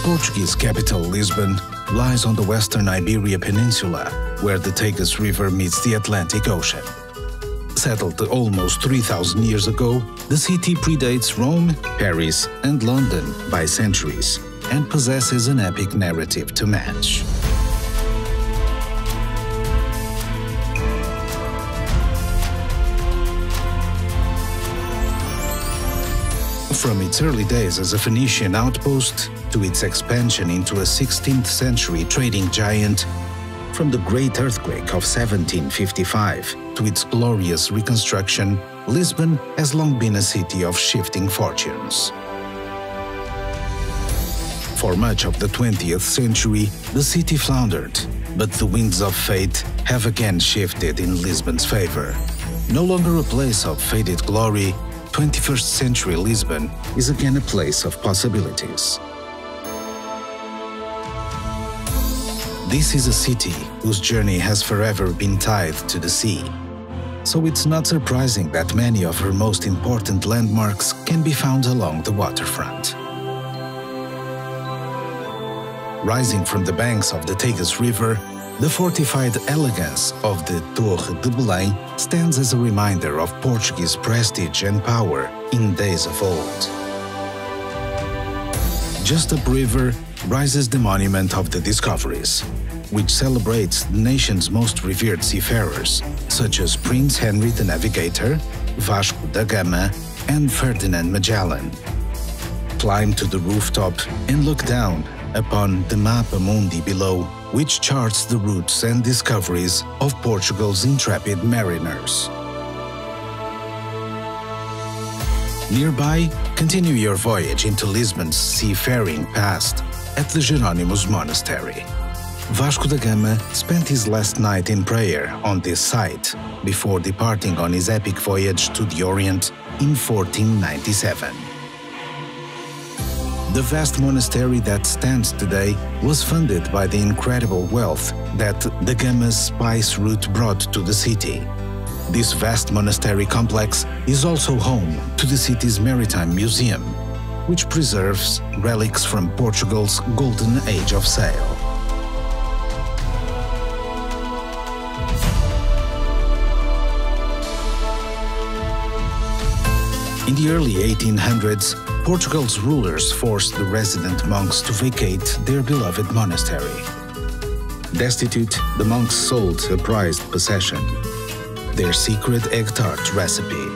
Portuguese capital, Lisbon, lies on the western Iberia Peninsula, where the Tagus River meets the Atlantic Ocean. Settled almost 3,000 years ago, the city predates Rome, Paris, and London by centuries, and possesses an epic narrative to match. From its early days as a Phoenician outpost to its expansion into a 16th century trading giant, from the Great Earthquake of 1755 to its glorious reconstruction, Lisbon has long been a city of shifting fortunes. For much of the 20th century, the city floundered, but the winds of fate have again shifted in Lisbon's favor. No longer a place of faded glory, 21st century Lisbon is again a place of possibilities. This is a city whose journey has forever been tied to the sea, so it's not surprising that many of her most important landmarks can be found along the waterfront. Rising from the banks of the Tagus River, the fortified elegance of the Torre de Belem stands as a reminder of Portuguese prestige and power in days of old. Just upriver rises the Monument of the Discoveries, which celebrates the nation's most revered seafarers, such as Prince Henry the Navigator, Vasco da Gama, and Ferdinand Magellan. Climb to the rooftop and look down upon the Mapa Mundi below, which charts the routes and discoveries of Portugal's intrepid mariners. Nearby, continue your voyage into Lisbon's seafaring past at the Jeronimos Monastery. Vasco da Gama spent his last night in prayer on this site before departing on his epic voyage to the Orient in 1497. The vast monastery that stands today was funded by the incredible wealth that the Gama's spice route brought to the city. This vast monastery complex is also home to the city's Maritime Museum, which preserves relics from Portugal's golden age of sail. In the early 1800s, Portugal's rulers forced the resident monks to vacate their beloved monastery. Destitute, the monks sold a prized possession, their secret egg tart recipe.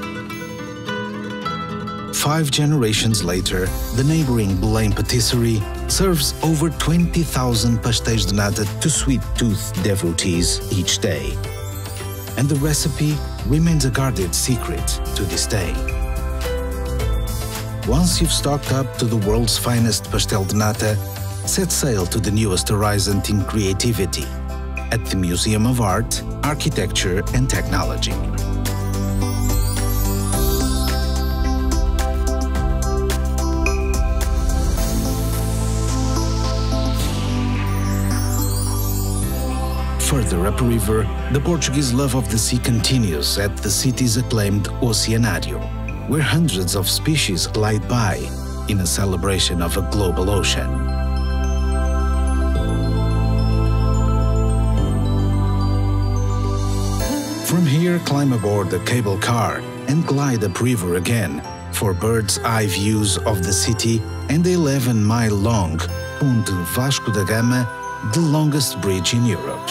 5 generations later, the neighboring Belem Patisserie serves over 20,000 pastéis de nata to sweet-toothed devotees each day. And the recipe remains a guarded secret to this day. Once you've stocked up to the world's finest pastel de nata, set sail to the newest horizon in creativity at the Museum of Art, Architecture and Technology. Further upriver, the Portuguese love of the sea continues at the city's acclaimed Oceanário, where hundreds of species glide by in a celebration of a global ocean. From here, climb aboard the cable car and glide upriver again for bird's-eye views of the city and the 11-mile-long Ponte Vasco da Gama, the longest bridge in Europe.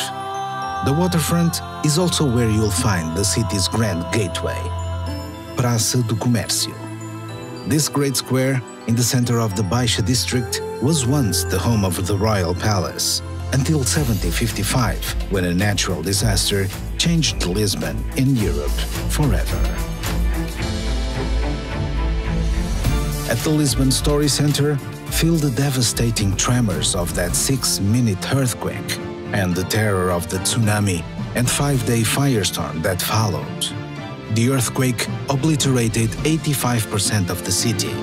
The waterfront is also where you'll find the city's grand gateway, Praça do Comércio. This great square in the center of the Baixa district was once the home of the royal palace, until 1755, when a natural disaster changed Lisbon and Europe forever. At the Lisbon Story Center, feel the devastating tremors of that 6-minute earthquake and the terror of the tsunami and 5-day firestorm that followed. The earthquake obliterated 85% of the city.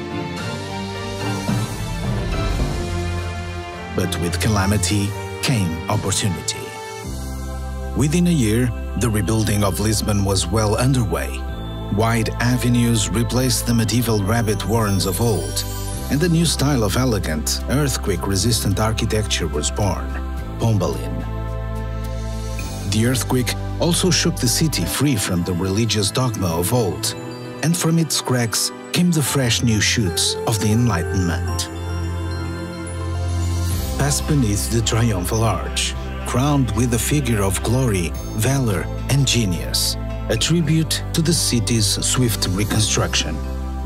But with calamity came opportunity. Within a year, the rebuilding of Lisbon was well underway. Wide avenues replaced the medieval rabbit warrens of old, and a new style of elegant, earthquake-resistant architecture was born, Pombalin. The earthquake also shook the city free from the religious dogma of old, and from its cracks came the fresh new shoots of the Enlightenment. Pass beneath the Triumphal Arch, crowned with a figure of glory, valor, and genius, a tribute to the city's swift reconstruction.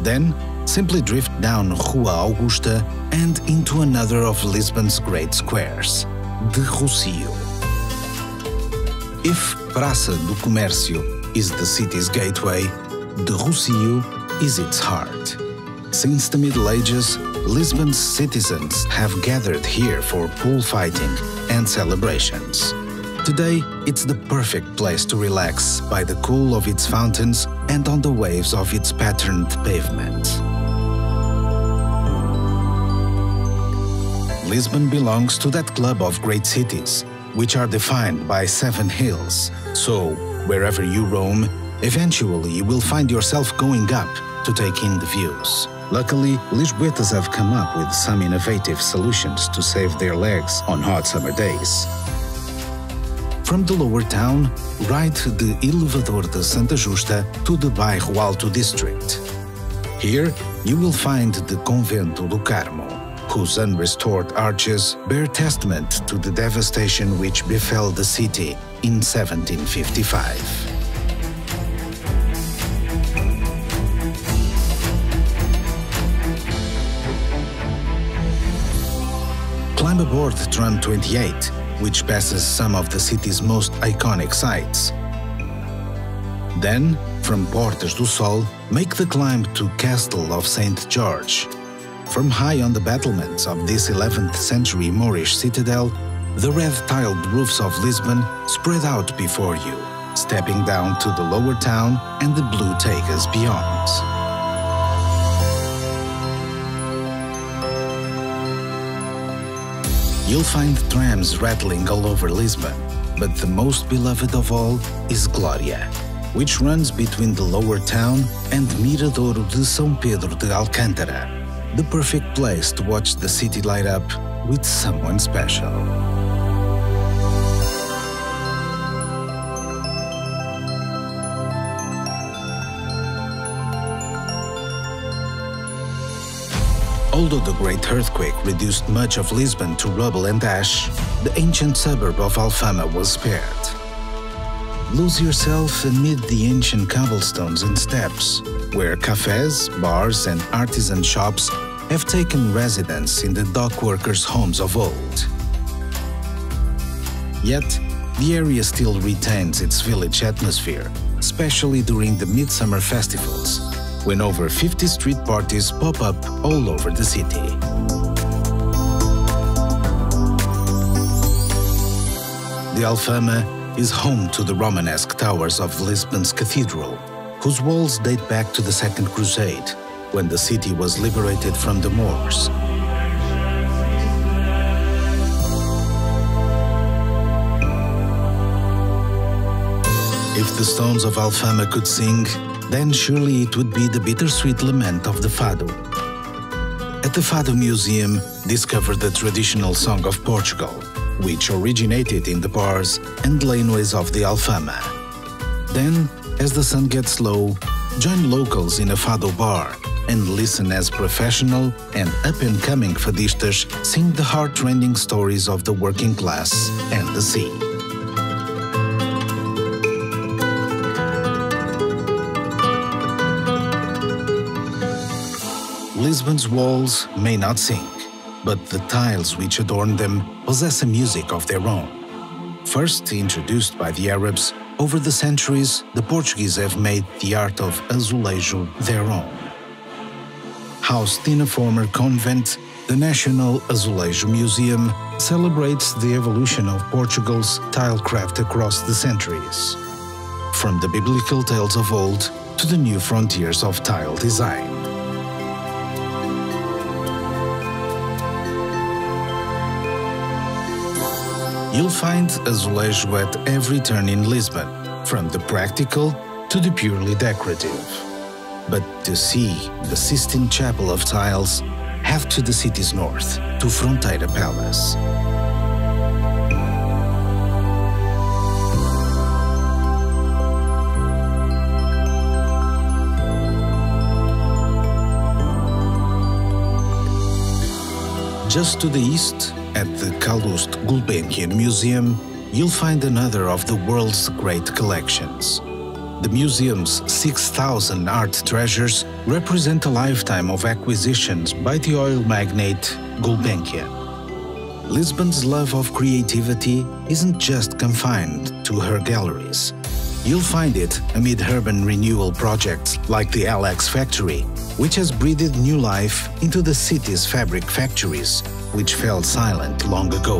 Then, simply drift down Rua Augusta and into another of Lisbon's great squares, the Rossio. If Praça do Comércio is the city's gateway, the Rossio is its heart. Since the Middle Ages, Lisbon's citizens have gathered here for bullfighting and celebrations. Today, it's the perfect place to relax by the cool of its fountains and on the waves of its patterned pavement. Lisbon belongs to that club of great cities, which are defined by 7 hills. So, wherever you roam, eventually you will find yourself going up to take in the views. Luckily, Lisboetas have come up with some innovative solutions to save their legs on hot summer days. From the lower town, ride the Elevador de Santa Justa to the Bairro Alto district. Here, you will find the Convento do Carmo, whose unrestored arches bear testament to the devastation which befell the city in 1755. Climb aboard Tram 28, which passes some of the city's most iconic sites. Then, from Portas do Sol, make the climb to Castelo of St. Jorge. From high on the battlements of this 11th century Moorish citadel, the red-tiled roofs of Lisbon spread out before you, stepping down to the lower town and the blue Tagus beyond. You'll find trams rattling all over Lisbon, but the most beloved of all is Glória, which runs between the lower town and Miradouro de São Pedro de Alcântara, the perfect place to watch the city light up with someone special. Although the great earthquake reduced much of Lisbon to rubble and ash, the ancient suburb of Alfama was spared. Lose yourself amid the ancient cobblestones and steps, where cafes, bars, and artisan shops have taken residence in the dock workers' homes of old. Yet, the area still retains its village atmosphere, especially during the midsummer festivals, when over 50 street parties pop up all over the city. The Alfama is home to the Romanesque towers of Lisbon's cathedral, whose walls date back to the Second Crusade, when the city was liberated from the Moors. If the stones of Alfama could sing, then surely it would be the bittersweet lament of the Fado. At the Fado Museum, discover the traditional song of Portugal, which originated in the bars and laneways of the Alfama. Then, as the sun gets low, join locals in a Fado Bar and listen as professional and up-and-coming fadistas sing the heart-rending stories of the working class and the sea. Lisbon's walls may not sing, but the tiles which adorn them possess a music of their own. First introduced by the Arabs, over the centuries the Portuguese have made the art of azulejo their own. Housed in a former convent, the National Azulejo Museum celebrates the evolution of Portugal's tilecraft across the centuries, from the biblical tales of old to the new frontiers of tile design. You'll find azulejo at every turn in Lisbon, from the practical to the purely decorative. But to see the Sistine Chapel of tiles, head to the city's north, to Fronteira Palace. Just to the east, at the Calouste Gulbenkian Museum, you'll find another of the world's great collections. The museum's 6,000 art treasures represent a lifetime of acquisitions by the oil magnate Gulbenkian. Lisbon's love of creativity isn't just confined to her galleries. You'll find it amid urban renewal projects like the LX Factory, which has breathed new life into the city's fabric factories, which fell silent long ago.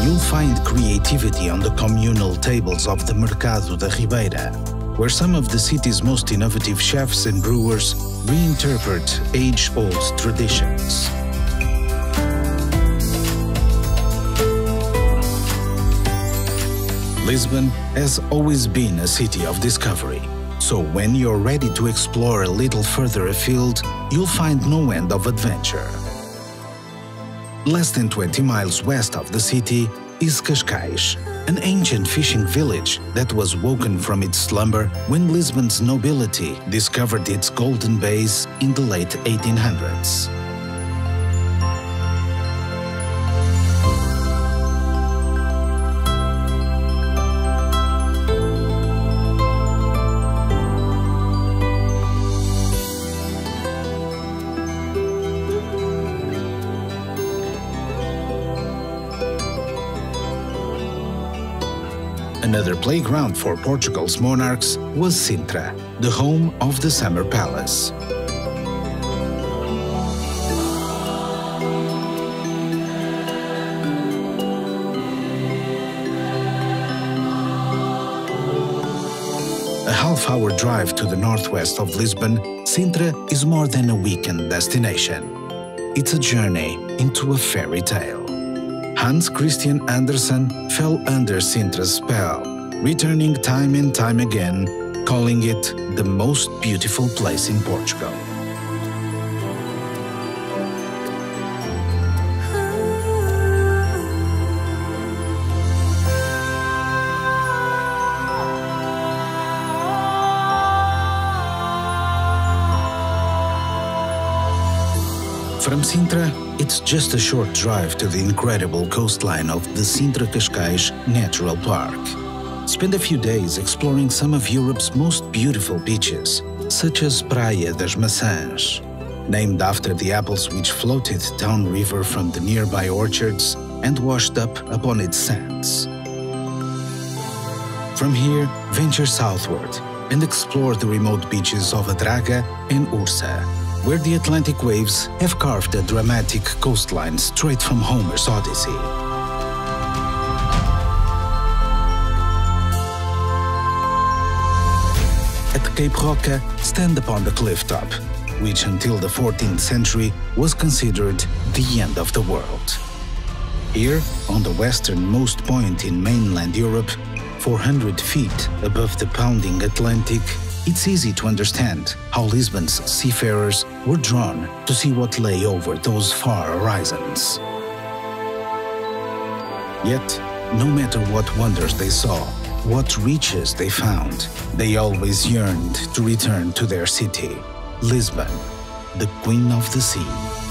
You'll find creativity on the communal tables of the Mercado da Ribeira, where some of the city's most innovative chefs and brewers reinterpret age-old traditions. Lisbon has always been a city of discovery, so when you're ready to explore a little further afield, you'll find no end of adventure. Less than 20 miles west of the city is Cascais, an ancient fishing village that was woken from its slumber when Lisbon's nobility discovered its golden bays in the late 1800s. Another playground for Portugal's monarchs was Sintra, the home of the Summer Palace. A half-hour drive to the northwest of Lisbon, Sintra is more than a weekend destination. It's a journey into a fairy tale. Hans Christian Andersen fell under Sintra's spell, returning time and time again, calling it the most beautiful place in Portugal. From Sintra, it's just a short drive to the incredible coastline of the Sintra-Cascais Natural Park. Spend a few days exploring some of Europe's most beautiful beaches, such as Praia das Maçãs, named after the apples which floated downriver from the nearby orchards and washed up upon its sands. From here, venture southward and explore the remote beaches of Adraga and Ursa, where the Atlantic waves have carved a dramatic coastline straight from Homer's Odyssey. At Cape Roca, stand upon the cliff top, which until the 14th century was considered the end of the world. Here, on the westernmost point in mainland Europe, 400 feet above the pounding Atlantic, it's easy to understand how Lisbon's seafarers were drawn to see what lay over those far horizons. Yet, no matter what wonders they saw, what riches they found, they always yearned to return to their city, Lisbon, the Queen of the Sea.